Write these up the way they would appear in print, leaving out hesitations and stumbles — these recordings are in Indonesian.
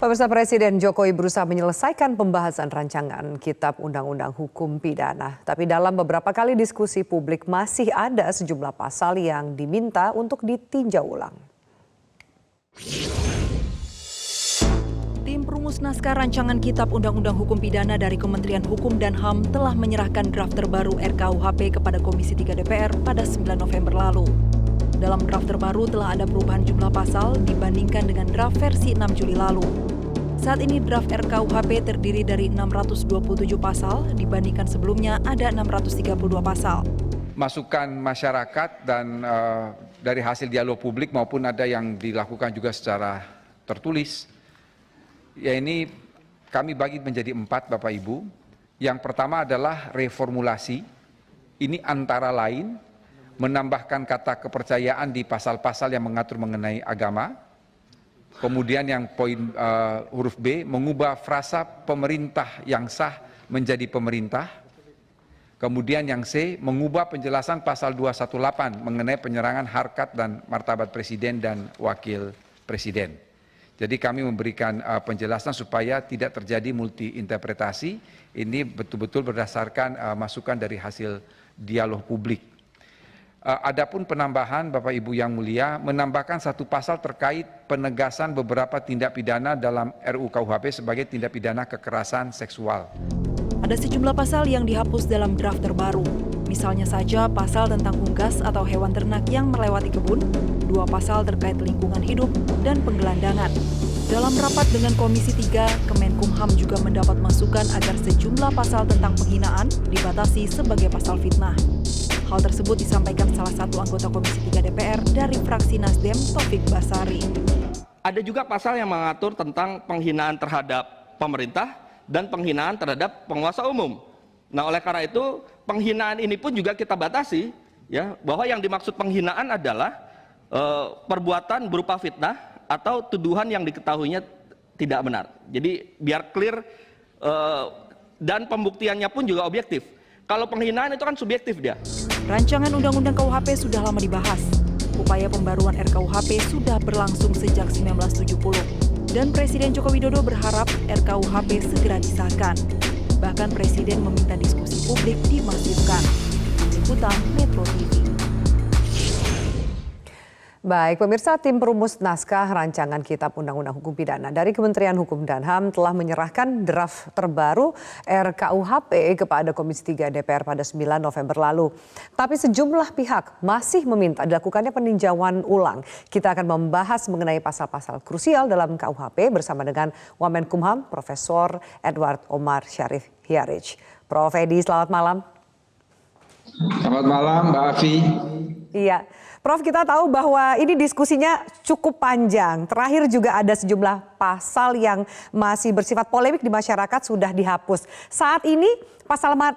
Pemirsa, Presiden Jokowi berusaha menyelesaikan pembahasan rancangan Kitab Undang-Undang Hukum Pidana. Tapi dalam beberapa kali diskusi publik masih ada sejumlah pasal yang diminta untuk ditinjau ulang. Tim perumus naskah rancangan Kitab Undang-Undang Hukum Pidana dari Kementerian Hukum dan HAM telah menyerahkan draft terbaru RKUHP kepada Komisi 3 DPR pada 9 November lalu. Dalam draft terbaru telah ada perubahan jumlah pasal dibandingkan dengan draft versi 6 Juli lalu. Saat ini draft RKUHP terdiri dari 627 pasal, dibandingkan sebelumnya ada 632 pasal. Masukan masyarakat dan dari hasil dialog publik maupun ada yang dilakukan juga secara tertulis, ya ini kami bagi menjadi 4 Bapak Ibu. Yang pertama adalah reformulasi, ini antara lain menambahkan kata kepercayaan di pasal-pasal yang mengatur mengenai agama. Kemudian yang poin huruf B, mengubah frasa pemerintah yang sah menjadi pemerintah. Kemudian yang C, mengubah penjelasan pasal 218 mengenai penyerangan harkat dan martabat presiden dan wakil presiden. Jadi kami memberikan penjelasan supaya tidak terjadi multi interpretasi. Ini betul-betul berdasarkan masukan dari hasil dialog publik. Adapun penambahan Bapak Ibu yang mulia, menambahkan satu pasal terkait penegasan beberapa tindak pidana dalam RUU KUHP sebagai tindak pidana kekerasan seksual. Ada sejumlah pasal yang dihapus dalam draft terbaru. Misalnya saja pasal tentang unggas atau hewan ternak yang melewati kebun, 2 pasal terkait lingkungan hidup dan penggelandangan. Dalam rapat dengan Komisi 3, Kemenkumham juga mendapat masukan agar sejumlah pasal tentang penghinaan dibatasi sebagai pasal fitnah. Hal tersebut disampaikan salah satu anggota Komisi 3 DPR dari fraksi Nasdem, Taufik Basari. Ada juga pasal yang mengatur tentang penghinaan terhadap pemerintah dan penghinaan terhadap penguasa umum. Nah, oleh karena itu penghinaan ini pun juga kita batasi, ya, bahwa yang dimaksud penghinaan adalah perbuatan berupa fitnah atau tuduhan yang diketahuinya tidak benar. Jadi biar clear dan pembuktiannya pun juga objektif. Kalau penghinaan itu kan subjektif dia. Rancangan Undang-Undang KUHP sudah lama dibahas. Upaya pembaruan RKUHP sudah berlangsung sejak 1970. Dan Presiden Joko Widodo berharap RKUHP segera disahkan. Bahkan Presiden meminta diskusi publik dimasifkan. Liputan Metro TV. Baik, pemirsa, tim perumus naskah rancangan Kitab Undang-Undang Hukum Pidana dari Kementerian Hukum dan HAM telah menyerahkan draft terbaru RKUHP kepada Komisi 3 DPR pada 9 November lalu. Tapi sejumlah pihak masih meminta dilakukannya peninjauan ulang. Kita akan membahas mengenai pasal-pasal krusial dalam KUHP bersama dengan Wamenkumham, Profesor Edward Omar Syarif Hiarij. Prof. Edi, selamat malam. Selamat malam, Mbak Afi. Iya, Prof, kita tahu bahwa ini diskusinya cukup panjang. Terakhir juga ada sejumlah pasal yang masih bersifat polemik di masyarakat sudah dihapus. Saat ini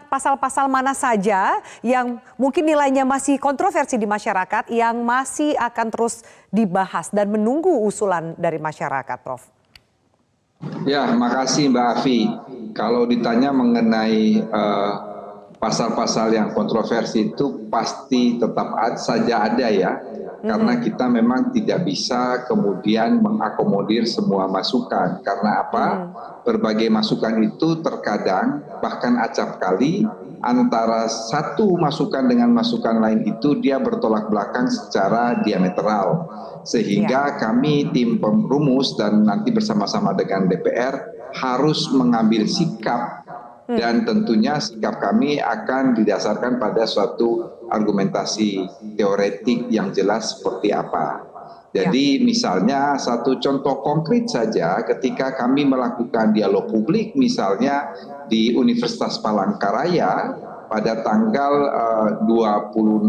pasal-pasal mana saja yang mungkin nilainya masih kontroversi di masyarakat yang masih akan terus dibahas dan menunggu usulan dari masyarakat, Prof? Ya, makasih Mbak Afi. Kalau ditanya mengenai pasal-pasal yang kontroversi itu pasti tetap saja ada ya, karena kita memang tidak bisa kemudian mengakomodir semua masukan. Karena apa? Berbagai masukan itu terkadang bahkan acap kali antara satu masukan dengan masukan lain itu dia bertolak belakang secara diametral. Sehingga kami tim perumus dan nanti bersama-sama dengan DPR harus mengambil sikap. Dan tentunya sikap kami akan didasarkan pada suatu argumentasi teoretik yang jelas seperti apa. Jadi misalnya satu contoh konkret saja ketika kami melakukan dialog publik misalnya di Universitas Palangkaraya pada tanggal 26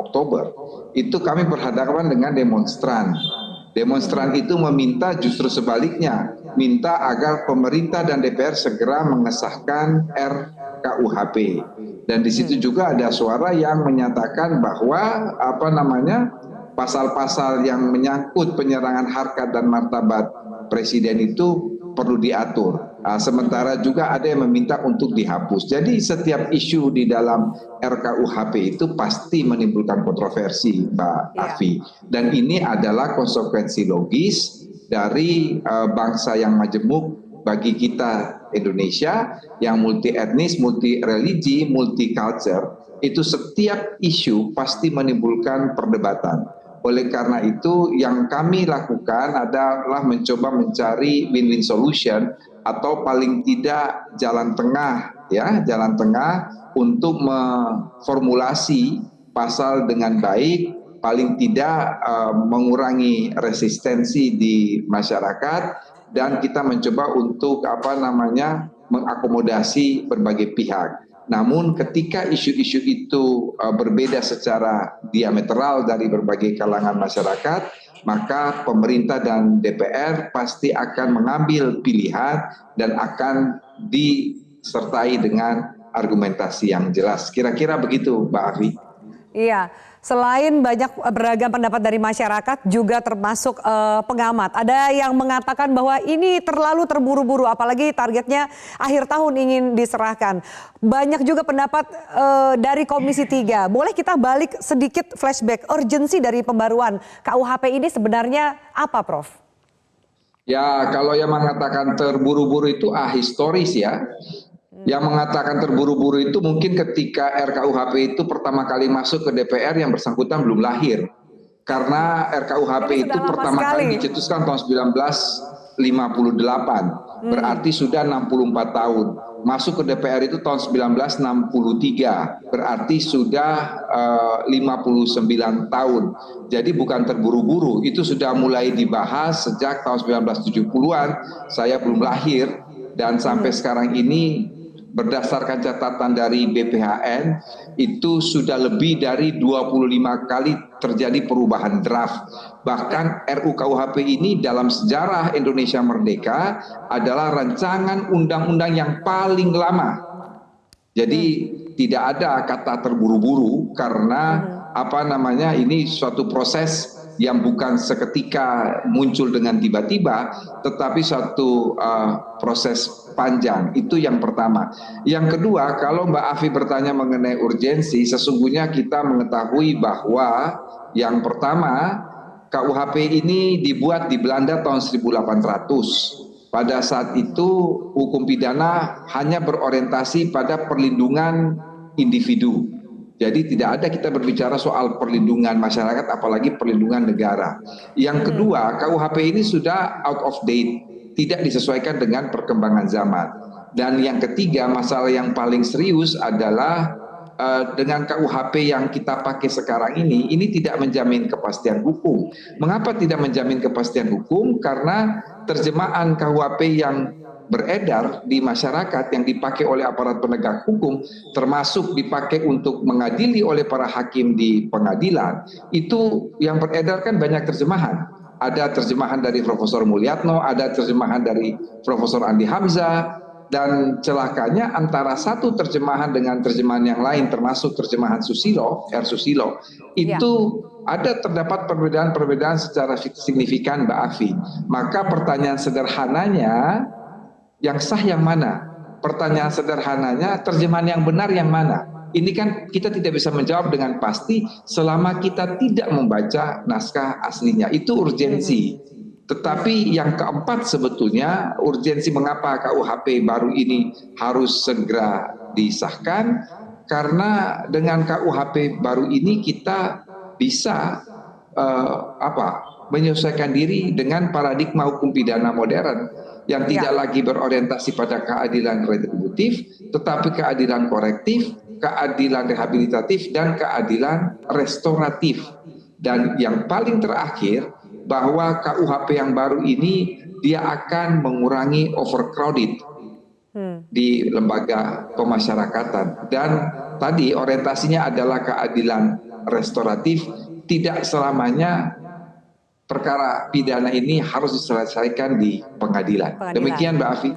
Oktober itu kami berhadapan dengan demonstran. Demonstran itu meminta justru sebaliknya, minta agar pemerintah dan DPR segera mengesahkan RKUHP. Dan di situ juga ada suara yang menyatakan bahwa pasal-pasal yang menyangkut penyerangan harkat dan martabat presiden itu perlu diatur. Sementara juga ada yang meminta untuk dihapus. Jadi setiap isu di dalam RKUHP itu pasti menimbulkan kontroversi, Mbak Afi. Dan ini adalah konsekuensi logis dari bangsa yang majemuk bagi kita Indonesia yang multi etnis, multi religi, multi culture. Itu setiap isu pasti menimbulkan perdebatan. Oleh karena itu yang kami lakukan adalah mencoba mencari win-win solution atau paling tidak jalan tengah, ya, jalan tengah untuk memformulasi pasal dengan baik, paling tidak mengurangi resistensi di masyarakat, dan kita mencoba untuk mengakomodasi berbagai pihak. Namun ketika isu-isu itu berbeda secara diametral dari berbagai kalangan masyarakat, maka pemerintah dan DPR pasti akan mengambil pilihan dan akan disertai dengan argumentasi yang jelas. Kira-kira begitu, Mbak Afi. Iya, selain banyak beragam pendapat dari masyarakat juga termasuk pengamat. Ada yang mengatakan bahwa ini terlalu terburu-buru, apalagi targetnya akhir tahun ingin diserahkan. Banyak juga pendapat dari Komisi 3. Boleh kita balik sedikit flashback, urgensi dari pembaruan KUHP ini sebenarnya apa, Prof? Ya, kalau yang mengatakan terburu-buru itu ahistoris ya. Yang mengatakan terburu-buru itu mungkin ketika RKUHP itu pertama kali masuk ke DPR yang bersangkutan belum lahir. Karena RKUHP itu pertama kali dicetuskan tahun 1958. Berarti sudah 64 tahun. Masuk ke DPR itu tahun 1963. Berarti sudah 59 tahun. Jadi bukan terburu-buru. Itu sudah mulai dibahas sejak tahun 1970-an. Saya belum lahir. Dan sampai sekarang ini berdasarkan catatan dari BPHN itu sudah lebih dari 25 kali terjadi perubahan draft. Bahkan RUKUHP ini dalam sejarah Indonesia Merdeka adalah rancangan undang-undang yang paling lama. Jadi tidak ada kata terburu-buru karena ini suatu proses yang bukan seketika muncul dengan tiba-tiba, tetapi suatu proses panjang. Itu yang pertama. Yang kedua, kalau Mbak Afi bertanya mengenai urgensi, sesungguhnya kita mengetahui bahwa yang pertama, KUHP ini dibuat di Belanda tahun 1800. Pada saat itu hukum pidana hanya berorientasi pada perlindungan individu. Jadi tidak ada kita berbicara soal perlindungan masyarakat, apalagi perlindungan negara. Yang kedua, KUHP ini sudah out of date, tidak disesuaikan dengan perkembangan zaman. Dan yang ketiga, masalah yang paling serius adalah dengan KUHP yang kita pakai sekarang ini tidak menjamin kepastian hukum. Mengapa tidak menjamin kepastian hukum? Karena terjemahan KUHP yang beredar di masyarakat yang dipakai oleh aparat penegak hukum, termasuk dipakai untuk mengadili oleh para hakim di pengadilan, itu yang beredar kan banyak terjemahan. Ada terjemahan dari Profesor Mulyatno, ada terjemahan dari Profesor Andi Hamzah, dan celakanya antara satu terjemahan dengan terjemahan yang lain, termasuk terjemahan Susilo, R. Susilo, itu terdapat perbedaan-perbedaan secara signifikan, Mbak Afi. Maka pertanyaan sederhananya, yang sah yang mana? Pertanyaan sederhananya, terjemahan yang benar yang mana? Ini kan kita tidak bisa menjawab dengan pasti selama kita tidak membaca naskah aslinya. Itu urgensi. Tetapi yang keempat sebetulnya, urgensi mengapa KUHP baru ini harus segera disahkan, karena dengan KUHP baru ini kita bisa menyesuaikan diri dengan paradigma hukum pidana modern yang tidak lagi berorientasi pada keadilan retributif, tetapi keadilan korektif, keadilan rehabilitatif, dan keadilan restoratif. Dan yang paling terakhir, bahwa KUHP yang baru ini dia akan mengurangi overcrowded di lembaga pemasyarakatan. Dan tadi orientasinya adalah keadilan restoratif, tidak selamanya perkara pidana ini harus diselesaikan di pengadilan. Demikian Mbak Afi.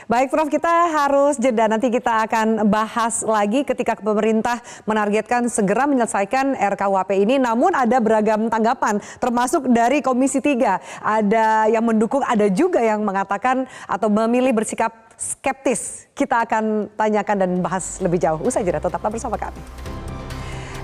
Baik Prof, kita harus jeda. Nanti kita akan bahas lagi ketika pemerintah menargetkan segera menyelesaikan RKUHP ini. Namun ada beragam tanggapan, termasuk dari Komisi 3. Ada yang mendukung, ada juga yang mengatakan atau memilih bersikap skeptis. Kita akan tanyakan dan bahas lebih jauh. Usai jeda, tetaplah bersama kami.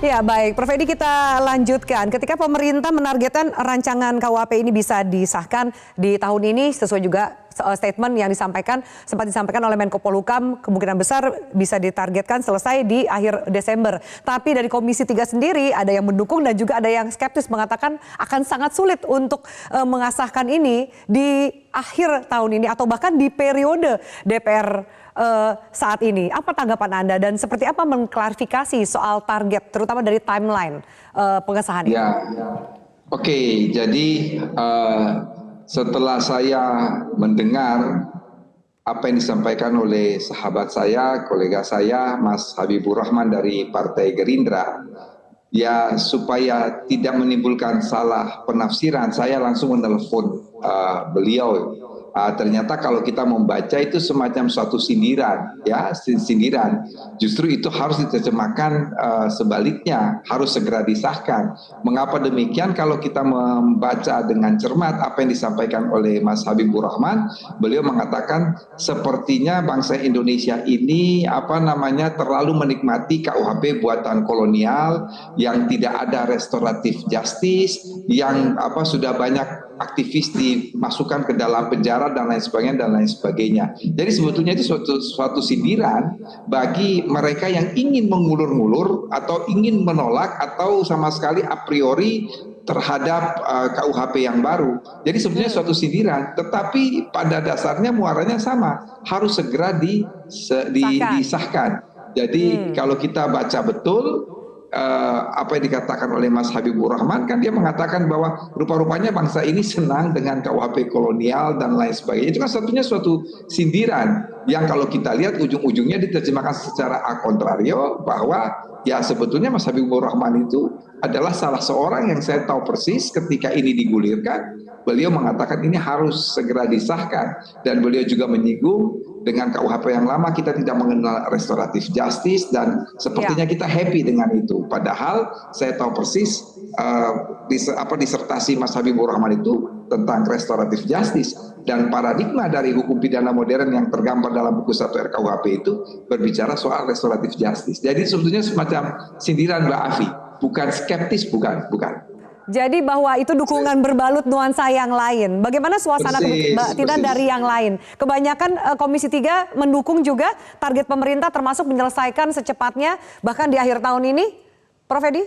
Ya baik, Prof. Edi kita lanjutkan. Ketika pemerintah menargetkan rancangan KUHP ini bisa disahkan di tahun ini sesuai juga statement yang sempat disampaikan oleh Menko Polhukam, kemungkinan besar bisa ditargetkan selesai di akhir Desember. Tapi dari Komisi 3 sendiri ada yang mendukung dan juga ada yang skeptis mengatakan akan sangat sulit untuk mengesahkan ini di akhir tahun ini atau bahkan di periode DPR saat ini. Apa tanggapan Anda dan seperti apa mengklarifikasi soal target terutama dari timeline pengesahan ini? Ya, oke. Jadi setelah saya mendengar apa yang disampaikan oleh sahabat saya, kolega saya, Mas Habibur Rahman dari Partai Gerindra, ya supaya tidak menimbulkan salah penafsiran, saya langsung menelpon beliau. Ternyata kalau kita membaca itu semacam suatu sindiran, ya sindiran. Justru itu harus diterjemahkan sebaliknya, harus segera disahkan. Mengapa demikian? Kalau kita membaca dengan cermat apa yang disampaikan oleh Mas Habibur Rahman, beliau mengatakan sepertinya bangsa Indonesia ini terlalu menikmati KUHP buatan kolonial yang tidak ada restoratif justice, yang sudah banyak aktivis dimasukkan ke dalam penjara dan lain sebagainya. Jadi sebetulnya itu suatu sindiran bagi mereka yang ingin mengulur-ngulur atau ingin menolak atau sama sekali a priori terhadap KUHP yang baru. Jadi sebetulnya suatu sindiran, tetapi pada dasarnya muaranya sama, harus segera disahkan. Jadi kalau kita baca betul apa yang dikatakan oleh Mas Habibur Rahman, kan dia mengatakan bahwa rupa-rupanya bangsa ini senang dengan KUHP kolonial dan lain sebagainya. Itu kan suatu sindiran yang kalau kita lihat ujung-ujungnya diterjemahkan secara a contrario bahwa ya sebetulnya Mas Habibur Rahman itu adalah salah seorang yang saya tahu persis ketika ini digulirkan, beliau mengatakan ini harus segera disahkan, dan beliau juga menyinggung dengan KUHP yang lama kita tidak mengenal restoratif justice dan sepertinya kita happy dengan itu. Padahal saya tahu persis disertasi Mas Habibur Rahman itu tentang restoratif justice dan paradigma dari hukum pidana modern yang tergambar dalam buku 1 RKUHP itu berbicara soal restoratif justice. Jadi sebetulnya semacam sindiran Mbak Afi, bukan skeptis, bukan. Jadi bahwa itu dukungan berbalut nuansa yang lain. Bagaimana suasana kebatinan dari yang lain? Kebanyakan Komisi 3 mendukung juga target pemerintah termasuk menyelesaikan secepatnya bahkan di akhir tahun ini, Prof. Edi?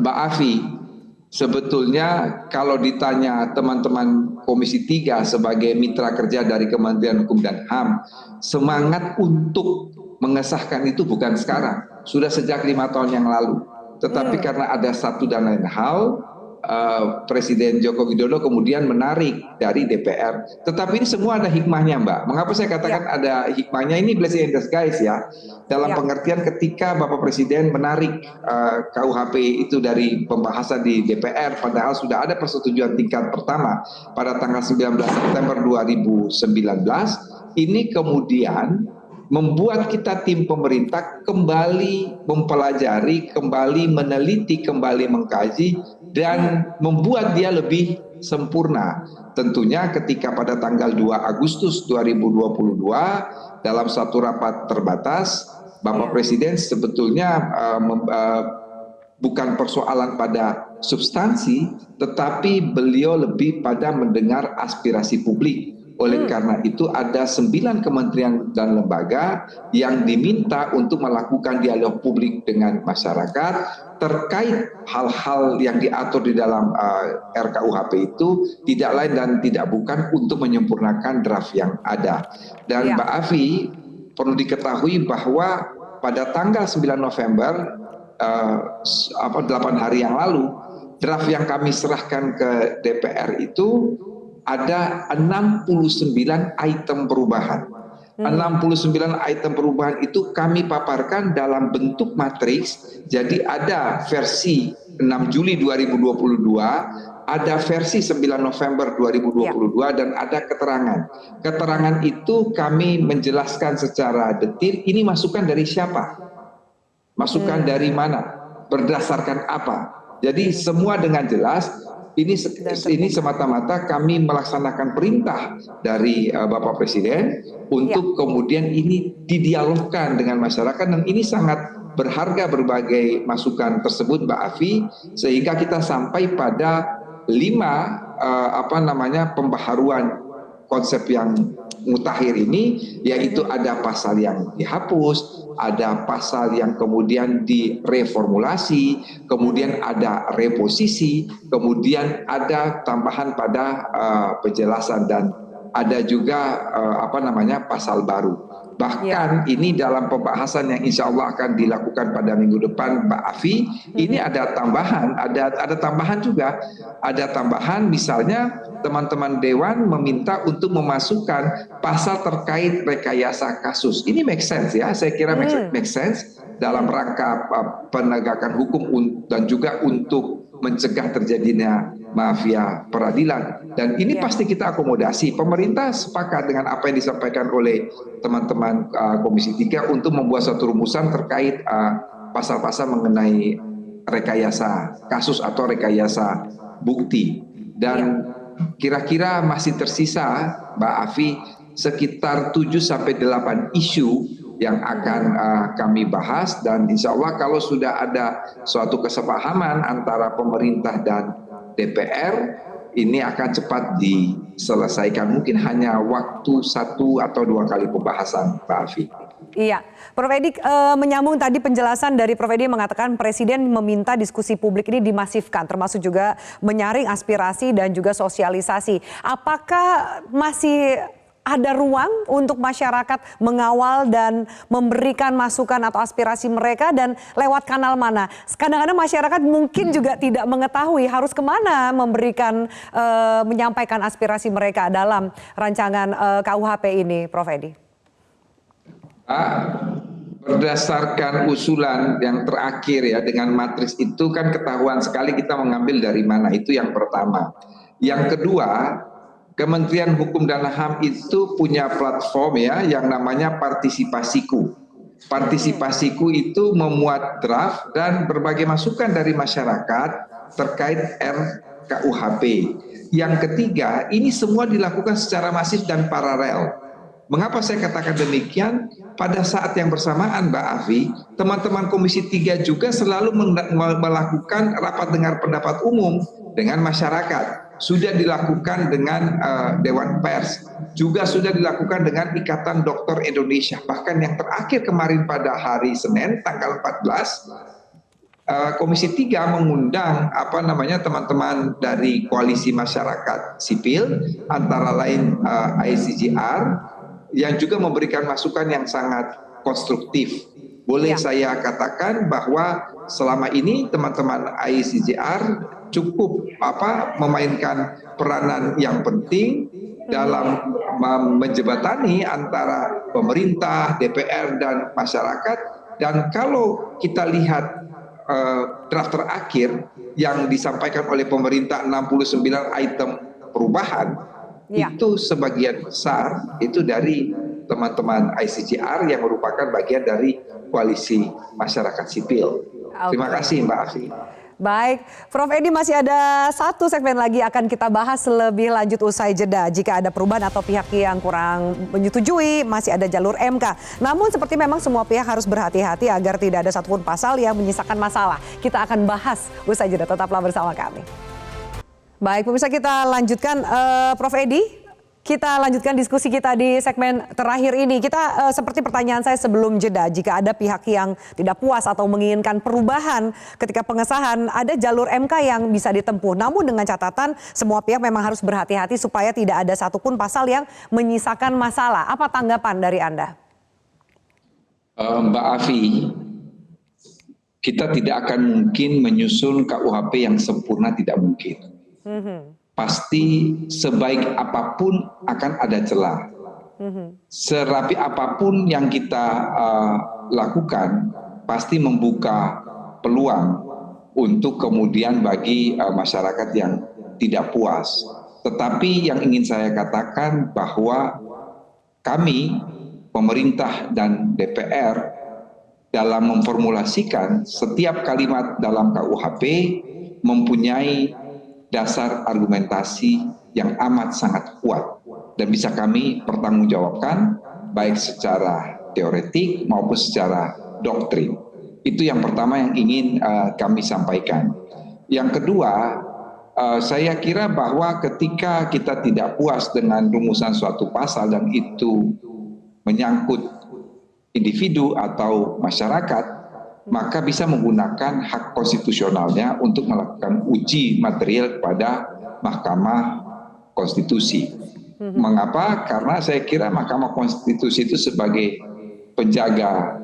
Mbak Afi, sebetulnya kalau ditanya teman-teman Komisi 3 sebagai mitra kerja dari Kementerian Hukum dan HAM, semangat untuk mengesahkan itu bukan sekarang, sudah sejak 5 tahun yang lalu. Tetapi karena ada satu dan lain hal, Presiden Joko Widodo kemudian menarik dari DPR. Tetapi ini semua ada hikmahnya, Mbak. Mengapa saya katakan ada hikmahnya? Ini blessing in disguise ya. Dalam pengertian ketika Bapak Presiden menarik KUHP itu dari pembahasan di DPR, padahal sudah ada persetujuan tingkat pertama pada tanggal 19 September 2019, ini kemudian membuat kita tim pemerintah kembali mempelajari, kembali meneliti, kembali mengkaji, dan membuat dia lebih sempurna. Tentunya ketika pada tanggal 2 Agustus 2022 dalam satu rapat terbatas, Bapak Presiden sebetulnya bukan persoalan pada substansi, tetapi beliau lebih pada mendengar aspirasi publik. Oleh karena itu ada 9 kementerian dan lembaga yang diminta untuk melakukan dialog publik dengan masyarakat terkait hal-hal yang diatur di dalam RKUHP itu tidak lain dan tidak bukan untuk menyempurnakan draft yang ada. Dan Mbak Afi, perlu diketahui bahwa pada tanggal 9 November 8 hari yang lalu, draft yang kami serahkan ke DPR itu ada 69 item perubahan. 69 item perubahan itu kami paparkan dalam bentuk matriks. Jadi ada versi 6 Juli 2022, ada versi 9 November 2022 dan ada keterangan. Keterangan itu kami menjelaskan secara detil ini masukan dari siapa? Masukan dari mana? Berdasarkan apa? Jadi semua dengan jelas. Ini semata-mata kami melaksanakan perintah dari Bapak Presiden untuk kemudian ini didialogkan dengan masyarakat, dan ini sangat berharga berbagai masukan tersebut, Mbak Afi, sehingga kita sampai pada 5 pembaharuan konsep yang mutakhir ini, yaitu ada pasal yang dihapus, ada pasal yang kemudian direformulasi, kemudian ada reposisi, kemudian ada tambahan pada penjelasan, dan ada juga pasal baru. Bahkan ini dalam pembahasan yang insya Allah akan dilakukan pada minggu depan, Mbak Afi, ini ada tambahan, ada tambahan juga, ada tambahan misalnya teman-teman Dewan meminta untuk memasukkan pasal terkait rekayasa kasus. Ini make sense ya, saya kira make sense dalam rangka penegakan hukum dan juga untuk mencegah terjadinya mafia peradilan, dan ini pasti kita akomodasi. Pemerintah sepakat dengan apa yang disampaikan oleh teman-teman Komisi 3 untuk membuat satu rumusan terkait pasal-pasal mengenai rekayasa kasus atau rekayasa bukti, dan kira-kira masih tersisa, Mbak Afi, sekitar 7-8 isu yang akan kami bahas, dan insya Allah kalau sudah ada suatu kesepahaman antara pemerintah dan DPR, ini akan cepat diselesaikan. Mungkin hanya waktu 1 atau 2 kali pembahasan, Pak Afi. Iya, Prof. Edi, menyambung tadi penjelasan dari Prof. Edi mengatakan Presiden meminta diskusi publik ini dimasifkan, termasuk juga menyaring aspirasi dan juga sosialisasi. Apakah masih ada ruang untuk masyarakat mengawal dan memberikan masukan atau aspirasi mereka, dan lewat kanal mana? Kadang-kadang masyarakat mungkin juga tidak mengetahui harus kemana menyampaikan aspirasi mereka dalam rancangan KUHP ini, Prof. Edi. Berdasarkan usulan yang terakhir ya, dengan matriks itu kan ketahuan sekali kita mengambil dari mana, itu yang pertama. Yang kedua, Kementerian Hukum dan HAM itu punya platform ya yang namanya Partisipasiku. Partisipasiku itu memuat draft dan berbagai masukan dari masyarakat terkait RKUHP. Yang ketiga, ini semua dilakukan secara masif dan paralel. Mengapa saya katakan demikian? Pada saat yang bersamaan, Mbak Afi, teman-teman Komisi 3 juga selalu melakukan rapat dengar pendapat umum dengan masyarakat. Sudah dilakukan dengan Dewan Pers, juga sudah dilakukan dengan Ikatan Dokter Indonesia. Bahkan yang terakhir kemarin pada hari Senin tanggal 14, Komisi 3 mengundang teman-teman dari koalisi masyarakat sipil, antara lain ICGR, yang juga memberikan masukan yang sangat konstruktif. Boleh saya katakan bahwa selama ini teman-teman ICGR cukup memainkan peranan yang penting dalam menjebatani antara pemerintah, DPR, dan masyarakat. Dan kalau kita lihat draft terakhir yang disampaikan oleh pemerintah, 69 item perubahan, itu sebagian besar itu dari teman-teman ICGR yang merupakan bagian dari koalisi masyarakat sipil. Terima kasih, Mbak Afi. Baik, Prof. Edi, masih ada satu segmen lagi akan kita bahas lebih lanjut usai jeda. Jika ada perubahan atau pihak yang kurang menyetujui, masih ada jalur MK. Namun seperti memang semua pihak harus berhati-hati agar tidak ada satupun pasal yang menyisakan masalah. Kita akan bahas usai jeda, tetaplah bersama kami. Baik, pemirsa, kita lanjutkan, Prof. Edi. Kita lanjutkan diskusi kita di segmen terakhir ini. Kita seperti pertanyaan saya sebelum jeda, jika ada pihak yang tidak puas atau menginginkan perubahan ketika pengesahan, ada jalur MK yang bisa ditempuh. Namun dengan catatan semua pihak memang harus berhati-hati supaya tidak ada satupun pasal yang menyisakan masalah. Apa tanggapan dari Anda? Mbak Afi, kita tidak akan mungkin menyusun KUHP yang sempurna, tidak mungkin. Pasti sebaik apapun akan ada celah. Serapi apapun yang kita lakukan pasti membuka peluang untuk kemudian bagi masyarakat yang tidak puas. Tetapi yang ingin saya katakan bahwa kami, pemerintah dan DPR, dalam memformulasikan setiap kalimat dalam KUHP mempunyai dasar argumentasi yang amat sangat kuat dan bisa kami pertanggungjawabkan baik secara teoretik maupun secara doktrin. Itu yang pertama yang ingin kami sampaikan. Yang kedua, saya kira bahwa ketika kita tidak puas dengan rumusan suatu pasal dan itu menyangkut individu atau masyarakat, maka bisa menggunakan hak konstitusionalnya untuk melakukan uji material kepada Mahkamah Konstitusi. Mengapa? Karena saya kira Mahkamah Konstitusi itu sebagai penjaga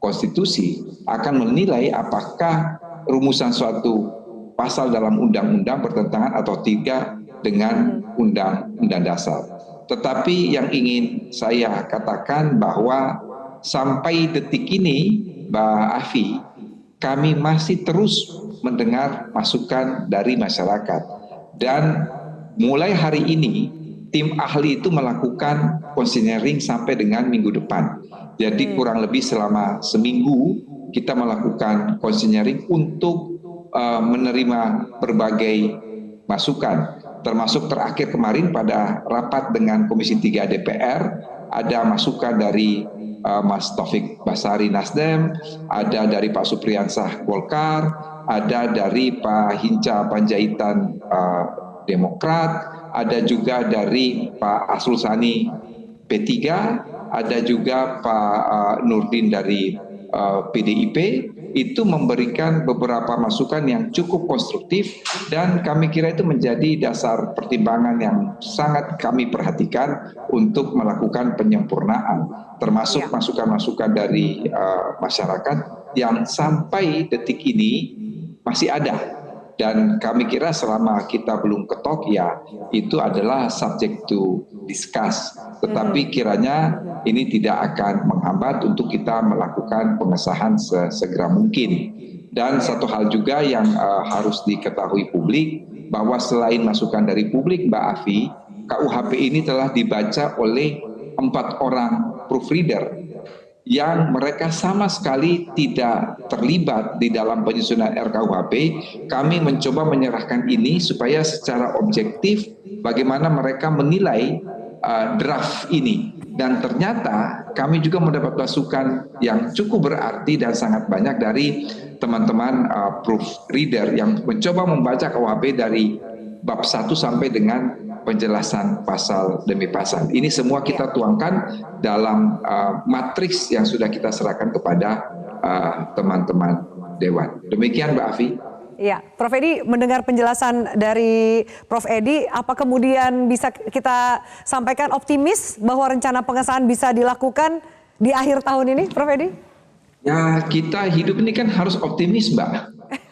konstitusi akan menilai apakah rumusan suatu pasal dalam undang-undang bertentangan atau tidak dengan undang-undang dasar. Tetapi yang ingin saya katakan bahwa sampai detik ini, Mbak Afi, kami masih terus mendengar masukan dari masyarakat. Dan mulai hari ini, tim ahli itu melakukan konseling sampai dengan minggu depan. Jadi kurang lebih selama seminggu kita melakukan konseling untuk menerima berbagai masukan. Termasuk terakhir kemarin pada rapat dengan Komisi 3 DPR, ada masukan dari Mas Taufik Basari Nasdem, ada dari Pak Supriyansah Golkar, ada dari Pak Hinca Panjaitan Demokrat, ada juga dari Pak Arsul Sani P3, ada juga Pak Nurdin dari PDIP, itu memberikan beberapa masukan yang cukup konstruktif dan kami kira itu menjadi dasar pertimbangan yang sangat kami perhatikan untuk melakukan penyempurnaan, termasuk masukan-masukan dari masyarakat yang sampai detik ini masih ada. Dan kami kira selama kita belum ketok, ya itu adalah subject to discuss. Tetapi kiranya ini tidak akan menghambat untuk kita melakukan pengesahan sesegera mungkin. Dan satu hal juga yang harus diketahui publik, bahwa selain masukan dari publik, Mbak Afi, KUHP ini telah dibaca oleh 4 orang proofreader yang mereka sama sekali tidak terlibat di dalam penyusunan RKUHP. Kami mencoba menyerahkan ini supaya secara objektif bagaimana mereka menilai draft ini. Dan ternyata kami juga mendapat masukan yang cukup berarti dan sangat banyak dari teman-teman proofreader yang mencoba membaca KUHP dari bab 1 sampai dengan penjelasan pasal demi pasal. Ini semua kita tuangkan dalam matriks yang sudah kita serahkan kepada teman-teman Dewan. Demikian Mbak Afi. Ya, Prof. Edi, mendengar penjelasan dari Prof. Edi, apa kemudian bisa kita sampaikan optimis bahwa rencana pengesahan bisa dilakukan di akhir tahun ini, Prof. Edi? Ya, kita hidup ini kan harus optimis, Mbak.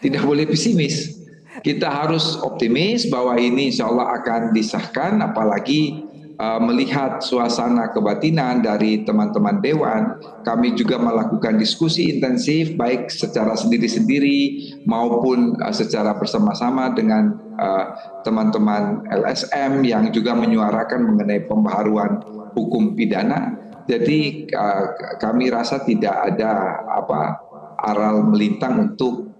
Tidak boleh pesimis. Kita harus optimis bahwa ini insya Allah akan disahkan, apalagi melihat suasana kebatinan dari teman-teman Dewan. Kami juga melakukan diskusi intensif, baik secara sendiri-sendiri maupun secara bersama-sama dengan teman-teman LSM yang juga menyuarakan mengenai pembaharuan hukum pidana. Jadi kami rasa tidak ada aral melintang untuk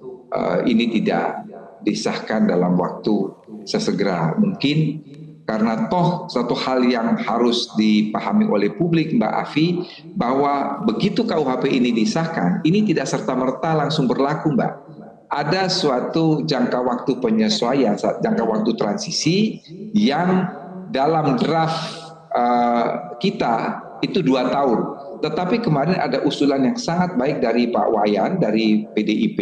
ini tidak disahkan dalam waktu sesegera mungkin, karena toh satu hal yang harus dipahami oleh publik, Mbak Afi, bahwa begitu KUHP ini disahkan, ini tidak serta-merta langsung berlaku, Mbak. Ada suatu jangka waktu penyesuaian, jangka waktu transisi yang dalam draft kita itu 2 tahun. Tetapi kemarin ada usulan yang sangat baik dari Pak Wayan dari PDIP,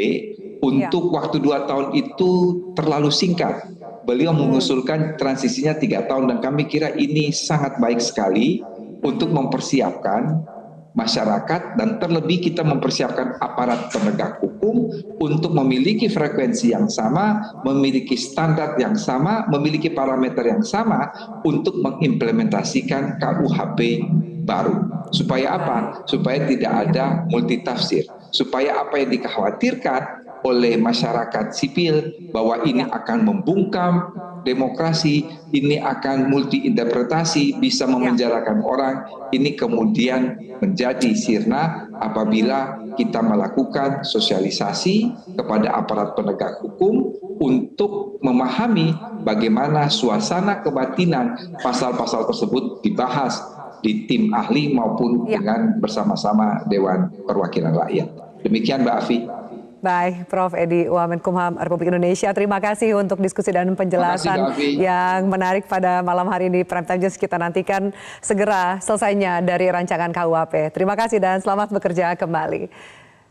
untuk waktu 2 tahun itu terlalu singkat. Beliau mengusulkan transisinya 3 tahun dan kami kira ini sangat baik sekali untuk mempersiapkan masyarakat dan terlebih kita mempersiapkan aparat penegak hukum untuk memiliki frekuensi yang sama, memiliki standar yang sama, memiliki parameter yang sama untuk mengimplementasikan KUHP baru. Supaya apa? Supaya tidak ada multitafsir. Supaya apa yang dikhawatirkan oleh masyarakat sipil bahwa ini akan membungkam demokrasi, ini akan multi interpretasi, bisa memenjarakan orang, ini kemudian menjadi sirna apabila kita melakukan sosialisasi kepada aparat penegak hukum untuk memahami bagaimana suasana kebatinan pasal-pasal tersebut dibahas di tim ahli maupun dengan bersama-sama Dewan Perwakilan Rakyat. Demikian Mbak Afi. Baik, Prof. Edi Wamenkumham Republik Indonesia. Terima kasih untuk diskusi dan penjelasan yang menarik pada malam hari ini. Prime Time News kita nantikan segera selesainya dari rancangan KUHP. Terima kasih dan selamat bekerja kembali.